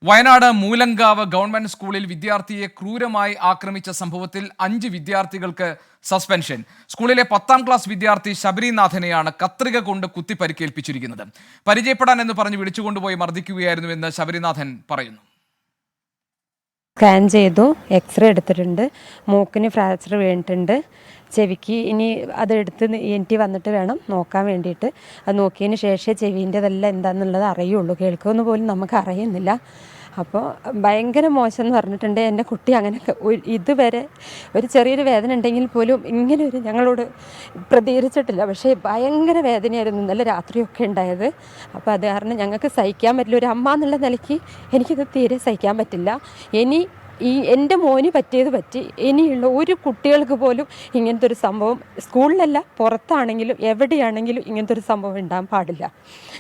Wayanad Moolankavu government സ്കൂളിൽ വിദ്യാർത്ഥിയെ ക്രൂരമായി ആക്രമിച്ച സംഭവത്തിൽ 5 വിദ്യാർത്ഥികൾക്ക് സസ്പെൻഷൻ. സ്കൂളിലെ 10ാം ക്ലാസ് വിദ്യാർത്ഥി ശബരിനാഥനെയാണ് കത്രിക കൊണ്ട് കുത്തി പരിക്കേൽപ്പിച്ചിരിക്കുന്നത്. പരിചയപ്പെടാൻ എന്ന് പറഞ്ഞ് വിളിച്ചുകൊണ്ടുപോയി മർദ്ദിക്കുകയായിരുന്നുവെന്ന് ശബരിനാഥൻ പറയുന്നു. സ്കാൻ ചെയ്തു, എക്സ്റേ എടുത്തിട്ടുണ്ട്, മൂക്കിന് ഫ്രാക്ചർ വീണിട്ടുണ്ട്, ചെവിക്ക് ഇനി അതെടുത്ത് എനിക്ക് വന്നിട്ട് വേണം നോക്കാൻ വേണ്ടിയിട്ട്. അത് നോക്കിയതിന് ശേഷമേ ചെവിൻ്റെതെല്ലാം എന്താണെന്നുള്ളത് അറിയുള്ളൂ. കേൾക്കുമെന്ന് പോലും നമുക്ക് അറിയുന്നില്ല. അപ്പോൾ ഭയങ്കര മോശം എന്ന് പറഞ്ഞിട്ടുണ്ട്. എൻ്റെ കുട്ടി അങ്ങനെ ഇതുവരെ ഒരു ചെറിയൊരു വേദന ഉണ്ടെങ്കിൽ പോലും ഇങ്ങനെ ഒരു ഞങ്ങളോട് പ്രതികരിച്ചിട്ടില്ല. പക്ഷേ ഭയങ്കര വേദനയായിരുന്നു ഇന്നലെ രാത്രിയൊക്കെ ഉണ്ടായത്. അപ്പോൾ അത് കാരണം ഞങ്ങൾക്ക് സഹിക്കാൻ പറ്റില്ല. ഒരു അമ്മ എന്നുള്ള നിലയ്ക്ക് എനിക്കിത് തീരെ സഹിക്കാൻ പറ്റില്ല. എൻ്റെ മോന് പറ്റിയത് പറ്റി. ഇനിയുള്ള ഒരു കുട്ടികൾക്ക് പോലും ഇങ്ങനത്തെ ഒരു സംഭവം സ്കൂളിലല്ല പുറത്താണെങ്കിലും എവിടെയാണെങ്കിലും ഇങ്ങനത്തെ ഒരു സംഭവം ഉണ്ടാകാൻ പാടില്ല.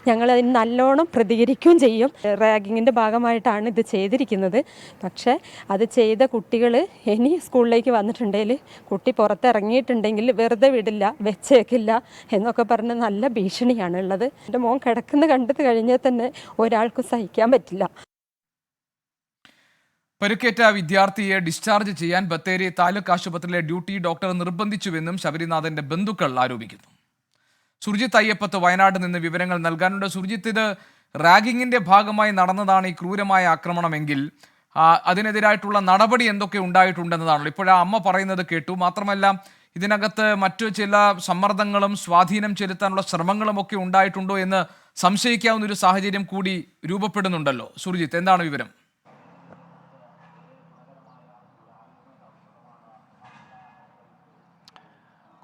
ഞങ്ങളതിന് നല്ലോണം പ്രതികരിക്കുകയും ചെയ്യും. റാഗിങ്ങിൻ്റെ ഭാഗമായിട്ടാണ് ഇത് ചെയ്തിരിക്കുന്നത്. പക്ഷേ അത് ചെയ്ത കുട്ടികൾ ഇനി സ്കൂളിലേക്ക് വന്നിട്ടുണ്ടെങ്കിൽ കുട്ടി പുറത്തിറങ്ങിയിട്ടുണ്ടെങ്കിൽ വെറുതെ വിടില്ല, വെച്ചേക്കില്ല എന്നൊക്കെ പറഞ്ഞ് നല്ല ഭീഷണിയാണ് ഉള്ളത്. എൻ്റെ മോൻ കിടക്കുന്ന കണ്ടത് കഴിഞ്ഞാൽ തന്നെ ഒരാൾക്കും സഹിക്കാൻ പറ്റില്ല. പരിക്കേറ്റ വിദ്യാർത്ഥിയെ ഡിസ്ചാർജ് ചെയ്യാൻ ബത്തേരി താലൂക്ക് ആശുപത്രിയിലെ ഡ്യൂട്ടി ഡോക്ടർ നിർബന്ധിച്ചുവെന്നും ശബരിനാഥന്റെ ബന്ധുക്കൾ ആരോപിക്കുന്നു. സുർജിത്ത് അയ്യപ്പത്ത് വയനാട് നിന്ന് വിവരങ്ങൾ നൽകാനുണ്ട്. സുർജിത്ത്, ഇത് റാഗിങ്ങിന്റെ ഭാഗമായി നടന്നതാണ് ഈ ക്രൂരമായ ആക്രമണമെങ്കിൽ അതിനെതിരായിട്ടുള്ള നടപടി എന്തൊക്കെ ഉണ്ടായിട്ടുണ്ടെന്നതാണല്ലോ ഇപ്പോൾ അമ്മ പറയുന്നത് കേട്ടു. മാത്രമല്ല ഇതിനകത്ത് മറ്റു ചില സമ്മർദ്ദങ്ങളും സ്വാധീനം ചെലുത്താനുള്ള ശ്രമങ്ങളും ഒക്കെ ഉണ്ടായിട്ടുണ്ടോ എന്ന് സംശയിക്കാവുന്ന ഒരു സാഹചര്യം കൂടി രൂപപ്പെടുന്നുണ്ടല്ലോ. സുർജിത്ത്, എന്താണ് വിവരം?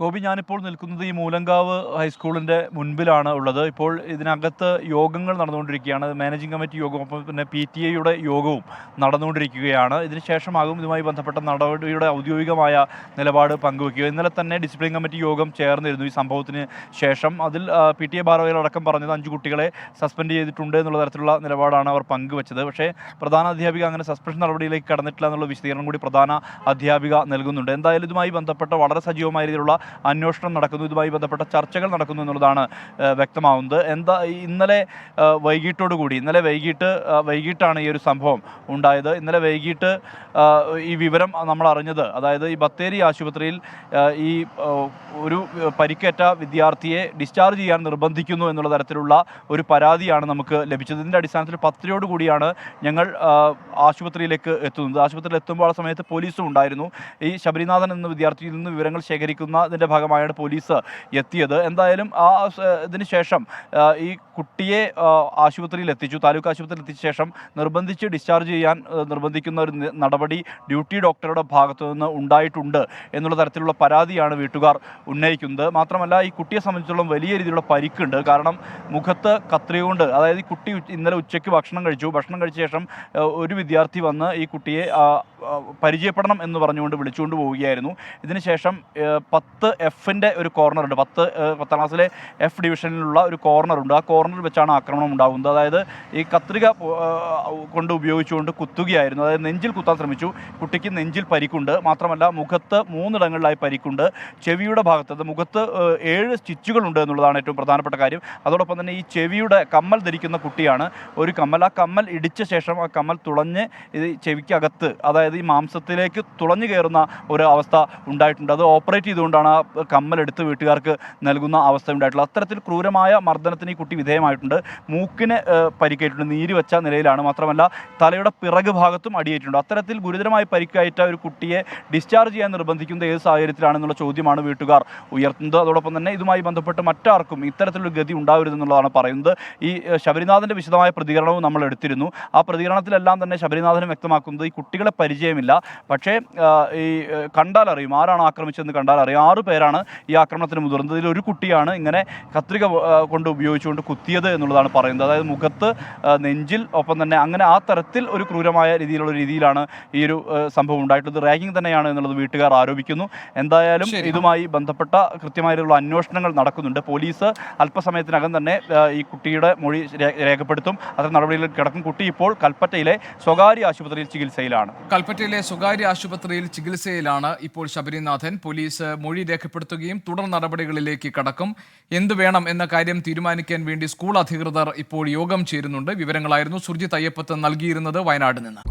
ഗോപി, ഞാനിപ്പോൾ നിൽക്കുന്നത് ഈ മൂലങ്കാവ് ഹൈസ്കൂളിൻ്റെ മുൻപിലാണ് ഉള്ളത്. ഇപ്പോൾ ഇതിനകത്ത് യോഗങ്ങൾ നടന്നുകൊണ്ടിരിക്കുകയാണ്. മാനേജിംഗ് കമ്മിറ്റി യോഗവും ഒപ്പം പിന്നെ PTA യോഗവും നടന്നുകൊണ്ടിരിക്കുകയാണ്. ഇതിനുശേഷമാകും ഇതുമായി ബന്ധപ്പെട്ട നടപടിയുടെ ഔദ്യോഗികമായ നിലപാട് പങ്കുവയ്ക്കുക. ഇന്നലെ തന്നെ ഡിസിപ്ലിൻ കമ്മിറ്റി യോഗം ചേർന്നിരുന്നു ഈ സംഭവത്തിന് ശേഷം. അതിൽ PTA ഭാരവാഹികളടക്കം പറഞ്ഞത് 5 കുട്ടികളെ സസ്പെൻഡ് ചെയ്തിട്ടുണ്ട് എന്നുള്ള തരത്തിലുള്ള നിലപാടാണ് അവർ പങ്കുവച്ചത്. പക്ഷേ പ്രധാന അധ്യാപിക അങ്ങനെ സസ്പെൻഷൻ നടപടിയിലേക്ക് കടന്നിട്ടില്ല എന്നുള്ള വിശദീകരണം കൂടി പ്രധാന അധ്യാപിക നൽകുന്നുണ്ട്. എന്തായാലും ഇതുമായി ബന്ധപ്പെട്ട വളരെ സജീവമായ രീതിയിലുള്ള അന്വേഷണം നടക്കുന്നു, ഇതുമായി ബന്ധപ്പെട്ട ചർച്ചകൾ നടക്കുന്നു എന്നുള്ളതാണ് വ്യക്തമാവുന്നത്. ഇന്നലെ വൈകിട്ടാണ് ഈ ഒരു സംഭവം ഉണ്ടായത്. ഇന്നലെ വൈകിട്ട് ഈ വിവരം നമ്മൾ അറിഞ്ഞത്, അതായത് ഈ ബത്തേരി ആശുപത്രിയിൽ ഈ ഒരു പരിക്കേറ്റ വിദ്യാർത്ഥിയെ ഡിസ്ചാർജ് ചെയ്യാൻ നിർബന്ധിക്കുന്നു എന്നുള്ള തരത്തിലുള്ള ഒരു പരാതിയാണ് നമുക്ക് ലഭിച്ചത്. ഇതിൻ്റെ അടിസ്ഥാനത്തിൽ 10 കൂടിയാണ് ഞങ്ങൾ ആശുപത്രിയിലേക്ക് എത്തുന്നത്. ആശുപത്രിയിൽ എത്തുമ്പോൾ ആ സമയത്ത് പോലീസും ഉണ്ടായിരുന്നു. ഈ ശബരിനാഥൻ എന്ന വിദ്യാർത്ഥിയിൽ നിന്ന് വിവരങ്ങൾ ശേഖരിക്കുന്നതിൻ്റെ ഭാഗമായാണ് പോലീസ് എത്തിയത്. എന്തായാലും ഇതിന് ശേഷം ഈ കുട്ടിയെ ആശുപത്രിയിൽ എത്തിച്ചു, താലൂക്ക് ആശുപത്രിയിൽ എത്തിച്ച ശേഷം നിർബന്ധിച്ച് ഡിസ്ചാർജ് ചെയ്യാൻ നിർബന്ധിക്കുന്ന ഒരു നടപടി ഡ്യൂട്ടി ഡോക്ടറുടെ ഭാഗത്തു നിന്ന് ഉണ്ടായിട്ടുണ്ട് എന്നുള്ള തരത്തിലുള്ള പരാതിയാണ് വീട്ടുകാർ ഉന്നയിക്കുന്നത്. മാത്രമല്ല ഈ കുട്ടിയെ സംബന്ധിച്ചിടത്തോളം വലിയ രീതിയിലുള്ള പരിക്കുണ്ട്. കാരണം മുഖത്ത് കത്രിക കൊണ്ട്, അതായത് ഈ കുട്ടി ഇന്നലെ ഉച്ചയ്ക്ക് ഭക്ഷണം കഴിച്ച ശേഷം ഒരു വിദ്യാർത്ഥി വന്ന് ഈ കുട്ടിയെ പരിചയപ്പെടണം എന്ന് പറഞ്ഞുകൊണ്ട് വിളിച്ചുകൊണ്ട് പോവുകയായിരുന്നു. ഇതിനുശേഷം 10F ഒരു കോർണറുണ്ട്, 10ാം ക്ലാസ്സിലെ F ഡിവിഷനിലുള്ള ഒരു കോർണറുണ്ട്. ആ കോർണറിൽ വെച്ചാണ് ആക്രമണം ഉണ്ടാകുന്നത്. അതായത് ഈ കത്രിക കൊണ്ട് ഉപയോഗിച്ചുകൊണ്ട് കുത്തുകയായിരുന്നു. അതായത് നെഞ്ചിൽ കുത്താൻ ശ്രമിച്ചു. കുട്ടിക്ക് നെഞ്ചിൽ പരിക്കുണ്ട്. മാത്രമല്ല മുഖത്ത് 3 ഇടങ്ങളിലായി പരിക്കുണ്ട്. ചെവിയുടെ ഭാഗത്ത് മുഖത്ത് 7 സ്റ്റിച്ചുകളുണ്ട് എന്നുള്ളതാണ് ഏറ്റവും പ്രധാനപ്പെട്ട കാര്യം. അതോടൊപ്പം തന്നെ ഈ ചെവിയുടെ കമ്മൽ ധരിക്കുന്ന കുട്ടിയാണ്. ഒരു കമ്മൽ, ആ കമ്മൽ ഇടിച്ച ശേഷം ആ കമ്മൽ തുളഞ്ഞ് ഇത് ചെവിക്കകത്ത്, അതായത് ഈ മാംസത്തിലേക്ക് തുളഞ്ഞു കയറുന്ന ഒരു അവസ്ഥ ഉണ്ടായിട്ടുണ്ട്. അത് ഓപ്പറേറ്റ് ചെയ്തുകൊണ്ടാണ് ആ കമ്മലെടുത്ത് വീട്ടുകാർക്ക് നൽകുന്ന അവസ്ഥ ഉണ്ടായിട്ടുള്ളത്. അത്തരത്തിൽ ക്രൂരമായ മർദ്ദനത്തിന് ഈ കുട്ടി വിധേയമായിട്ടുണ്ട്. മൂക്കിന് പരിക്കേറ്റിട്ടുണ്ട്, നീര് വെച്ച നിലയിലാണ്. മാത്രമല്ല തലയുടെ പിറക് ഭാഗത്തും അടിയേറ്റിട്ടുണ്ട്. അത്തരത്തിൽ ഗുരുതരമായി പരിക്കേറ്റ ഒരു കുട്ടിയെ ഡിസ്ചാർജ് ചെയ്യാൻ നിർബന്ധിക്കുന്ന ഏത് സാഹചര്യത്തിലാണെന്നുള്ള ചോദ്യമാണ് വീട്ടുകാർ ഉയർത്തുന്നത്. അതോടൊപ്പം തന്നെ ഇതുമായി ബന്ധപ്പെട്ട് മറ്റാർക്കും ഇത്തരത്തിലൊരു ഗതി ഉണ്ടാവരുതെന്നുള്ളതാണ് പറയുന്നത്. ഈ ശബരിനാഥൻ്റെ വിശദമായ പ്രതികരണവും നമ്മൾ എടുത്തിരുന്നു. ആ പ്രതികരണത്തിലെല്ലാം തന്നെ ശബരിനാഥനും വ്യക്തമാക്കുന്നത് ഈ കുട്ടികളെ പരിചയമില്ല, പക്ഷേ ഈ കണ്ടാലറിയും ആരാണ് ആക്രമിച്ചതെന്ന് കണ്ടാലറിയും. 6 പേരാണ് ഈ ആക്രമണത്തിന് മുതിർന്നത്. ഇതിൽ ഒരു കുട്ടിയാണ് ഇങ്ങനെ കത്രിക കൊണ്ട് ഉപയോഗിച്ചുകൊണ്ട് കുത്തിയത് എന്നുള്ളതാണ് പറയുന്നത്. അതായത് മുഖത്ത്, നെഞ്ചിൽ, ഒപ്പം തന്നെ അങ്ങനെ ആ തരത്തിൽ ഒരു ക്രൂരമായ രീതിയിലാണ് ഈ ഒരു സംഭവം ഉണ്ടായിട്ടുള്ളത്. റാഗിംഗ് തന്നെയാണ് എന്നുള്ളത് വീട്ടുകാർ ആരോപിക്കുന്നു. എന്തായാലും ഇതുമായി ബന്ധപ്പെട്ട കൃത്യമായിട്ടുള്ള അന്വേഷണങ്ങൾ നടക്കുന്നുണ്ട്. പോലീസ് അല്പസമയത്തിനകം തന്നെ ഈ കുട്ടിയുടെ മൊഴി രേഖപ്പെടുത്തും. അത്തരം നടപടികളിൽ കിടക്കും. കുട്ടി ഇപ്പോൾ കൽപ്പറ്റയിലെ സ്വകാര്യ ആശുപത്രിയിൽ ചികിത്സയിലാണ്. ഇപ്പോൾ ശബരിനാഥൻ. പോലീസ് മൊഴി രേഖപ്പെടുത്തുകയും തുടർ നടപടികളിലേക്ക് കടക്കും. എന്തു വേണം എന്ന കാര്യം തീരുമാനിക്കാൻ വേണ്ടി സ്കൂൾ അധികൃതർ ഇപ്പോൾ യോഗം ചേരുന്നുണ്ട്. വിവരങ്ങളായിരുന്നു സുർജിത്ത് അയ്യപ്പത്ത് നൽകിയിരുന്നത് വയനാട് നിന്ന്.